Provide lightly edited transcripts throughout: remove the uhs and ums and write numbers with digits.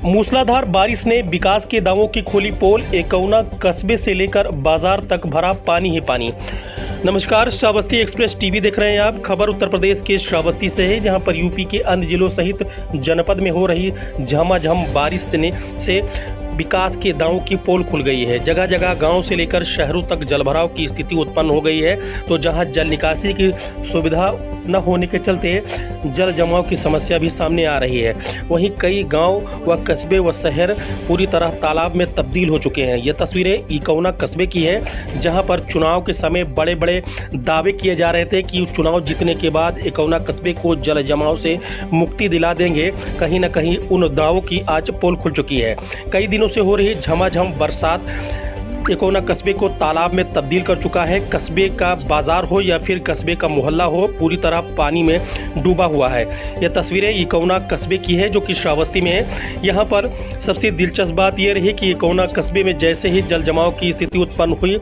मूसलाधार बारिश ने विकास के दावों की खोली पोल। एकौना कस्बे से लेकर बाजार तक भरा पानी ही पानी। नमस्कार, श्रावस्ती एक्सप्रेस टीवी देख रहे हैं आप। खबर उत्तर प्रदेश के श्रावस्ती से है, जहां पर यूपी के अन्य जिलों सहित जनपद में हो रही झमाझम बारिश से विकास के दावों की पोल खुल गई है। जगह जगह गांव से लेकर शहरों तक जलभराव की स्थिति उत्पन्न हो गई है। तो जहां जल निकासी की सुविधा न होने के चलते जल जमाव की समस्या भी सामने आ रही है। वहीं कई गांव व कस्बे व शहर पूरी तरह तालाब में तब्दील हो चुके हैं। ये तस्वीरें एकौना कस्बे की है, जहां पर चुनाव के समय बड़े बड़े दावे किए जा रहे थे कि चुनाव जीतने के बाद एकौना कस्बे को जल जमाव से मुक्ति दिला देंगे। कहीं न कहीं उन दावों की आज पोल खुल चुकी है। कई दिनों से हो रही झमाझम बरसात एकौना कस्बे को तालाब में तब्दील कर चुका है। कस्बे का बाजार हो या फिर कस्बे का मोहल्ला हो, पूरी तरह पानी में डूबा हुआ है। यह तस्वीरें एकौना कस्बे की है, जो कि श्रावस्ती में है। यहाँ पर सबसे दिलचस्प बात यह रही कि एकौना कस्बे में जैसे ही जल जमाव की स्थिति उत्पन्न हुई,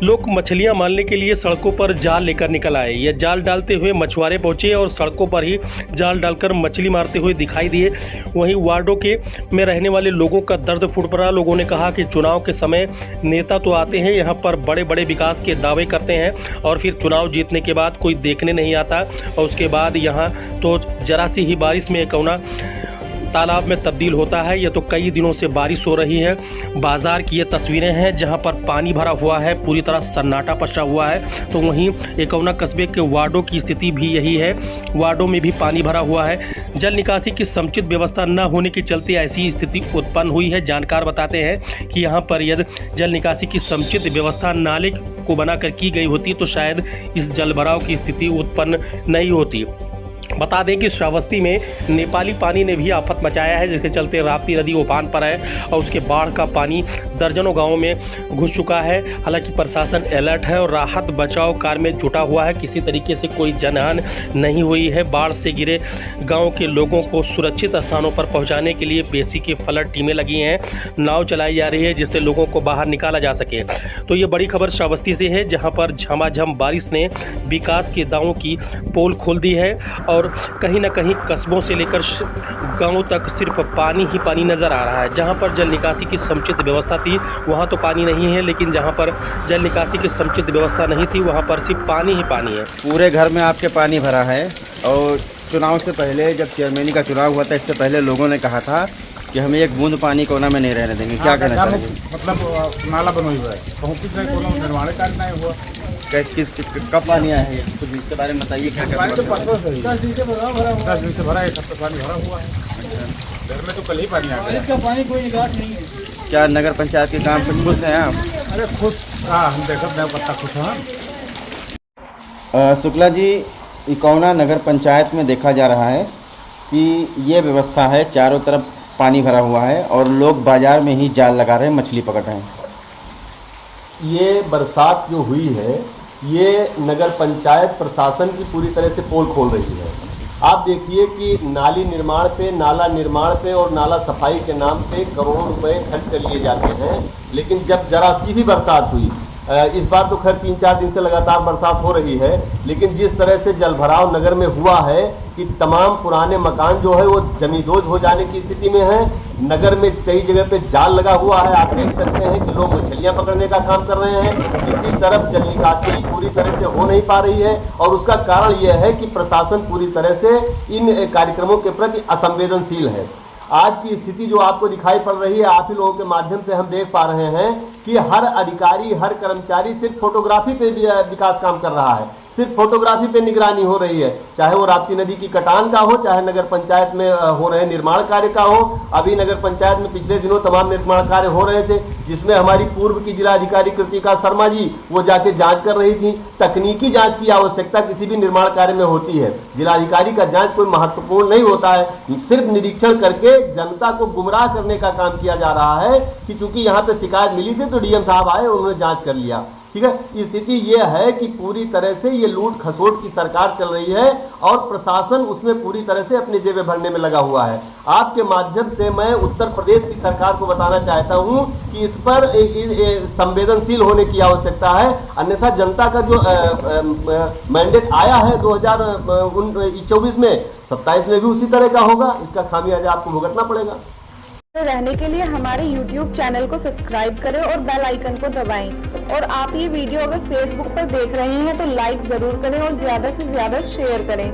लोग मछलियां मारने के लिए सड़कों पर जाल लेकर निकल आए। यह जाल डालते हुए मछुआरे पहुंचे और सड़कों पर ही जाल डालकर मछली मारते हुए दिखाई दिए। वहीं वार्डों के में रहने वाले लोगों का दर्द फूट पड़ा। लोगों ने कहा कि चुनाव के समय नेता तो आते हैं, यहाँ पर बड़े बड़े विकास के दावे करते हैं, और फिर चुनाव जीतने के बाद कोई देखने नहीं आता। और उसके बाद यहाँ तो जरा सी ही बारिश में एकौना तालाब में तब्दील होता है। यह तो कई दिनों से बारिश हो रही है। बाजार की ये तस्वीरें हैं, जहां पर पानी भरा हुआ है, पूरी तरह सन्नाटा पसरा हुआ है। तो वहीं एकौना कस्बे के वार्डों की स्थिति भी यही है। वार्डों में भी पानी भरा हुआ है। जल निकासी की समुचित व्यवस्था न होने के चलते ऐसी स्थिति उत्पन्न हुई है। जानकार बताते हैं कि यहाँ पर यदि जल निकासी की समुचित व्यवस्था नाले को बनाकर की गई होती तो शायद इस जलभराव की स्थिति उत्पन्न नहीं होती। बता दें कि श्रावस्ती में नेपाली पानी ने भी आफत मचाया है, जिसके चलते राप्ती नदी उफान पर है और उसके बाढ़ का पानी दर्जनों गांवों में घुस चुका है। हालांकि प्रशासन अलर्ट है और राहत बचाव कार्य में जुटा हुआ है। किसी तरीके से कोई जनहानि नहीं हुई है। बाढ़ से घिरे गाँव के लोगों को सुरक्षित स्थानों पर पहुँचाने के लिए बेसी की फ्लड टीमें लगी हैं। नाव चलाई जा रही है, जिससे लोगों को बाहर निकाला जा सके। तो ये बड़ी खबर श्रावस्ती से है, जहाँ पर झमाझम बारिश ने विकास के दावों की पोल खोल दी है। और कहीं ना कहीं कस्बों से लेकर गांवों तक सिर्फ पानी ही पानी नज़र आ रहा है। जहां पर जल निकासी की समुचित व्यवस्था थी वहां तो पानी नहीं है, लेकिन जहां पर जल निकासी की समुचित व्यवस्था नहीं थी वहां पर सिर्फ पानी ही पानी है। पूरे घर में आपके पानी भरा है। और चुनाव से पहले, जब चेयरमैनी का चुनाव हुआ था, इससे पहले लोगों ने कहा था कि हमें एक बूंद पानी कोना में नहीं रहने देंगे। क्या कहना चाहिए? मतलब नाला बना हुआ है, पहुँची से कोना निर्माण कार्य नहीं हुआ। कब पानी आया है, कुछ इसके बारे में बताइए। क्या पानी तो 10 दिन से भरा है, सब पानी भरा हुआ है। घर में तो कल ही पानी आ गया। इसका पानी कोई निकास नहीं है। क्या नगर पंचायत के काम से खुश हैं आप? अरे खुश, हाँ, हम देखा नहीं पत्ता खुश हैं। शुक्ला जी, एकौना नगर पंचायत में देखा जा रहा है कि ये व्यवस्था है, चारों तरफ पानी भरा हुआ है और लोग बाजार में ही जाल लगा रहे हैं, मछली पकड़ रहे हैं। ये बरसात जो हुई है, ये नगर पंचायत प्रशासन की पूरी तरह से पोल खोल रही है। आप देखिए कि नाली निर्माण पे, नाला निर्माण पे और नाला सफाई के नाम पे करोड़ों रुपए खर्च कर लिए जाते हैं, लेकिन जब जरा सी भी बरसात हुई, इस बार तो खैर 3-4 दिन से लगातार बरसात हो रही है, लेकिन जिस तरह से जलभराव नगर में हुआ है कि तमाम पुराने मकान जो है वो जमींदोज हो जाने की स्थिति में है। नगर में कई जगह पे जाल लगा हुआ है। आप देख सकते हैं कि लोग मछलियां पकड़ने का काम कर रहे हैं। किसी तरफ जल निकासी पूरी तरह से हो नहीं पा रही है, और उसका कारण यह है कि प्रशासन पूरी तरह से इन कार्यक्रमों के प्रति असंवेदनशील है। आज की स्थिति जो आपको दिखाई पड़ रही है, आप ही लोगों के माध्यम से हम देख पा रहे हैं कि हर अधिकारी, हर कर्मचारी सिर्फ फोटोग्राफी पे विकास काम कर रहा है, सिर्फ फोटोग्राफी पे निगरानी हो रही है। चाहे वो राप्ती नदी की कटान का हो, चाहे नगर पंचायत में हो रहे निर्माण कार्य का हो। अभी नगर पंचायत में पिछले दिनों तमाम निर्माण कार्य हो रहे थे, जिसमें हमारी पूर्व की जिलाधिकारी कृतिका शर्मा जी वो जाके जांच कर रही थी। तकनीकी जांच की आवश्यकता किसी भी निर्माण कार्य में होती है। जिलाधिकारी का जांच कोई महत्वपूर्ण नहीं होता है, सिर्फ निरीक्षण करके जनता को गुमराह करने का काम किया जा रहा है कि चूंकि यहाँ पे शिकायत मिली थी तो डीएम साहब आए, उन्होंने जांच कर लिया। ठीक है, स्थिति ये है कि पूरी तरह से ये लूट खसोट की सरकार चल रही है और प्रशासन उसमें पूरी तरह से अपनी जेबें भरने में लगा हुआ है। आपके माध्यम से मैं उत्तर प्रदेश की सरकार को बताना चाहता हूं कि इस पर संवेदनशील होने की आवश्यकता है, अन्यथा जनता का जो मैंडेट आया है 2024 में, 27 में भी उसी तरह का होगा। इसका खामियाजा आपको भुगतना पड़ेगा। रहने के लिए हमारे YouTube चैनल को सब्सक्राइब करें और बेल आइकन को दबाएं। और आप ये वीडियो अगर Facebook पर देख रहे हैं तो लाइक जरूर करें और ज्यादा से ज्यादा शेयर करें।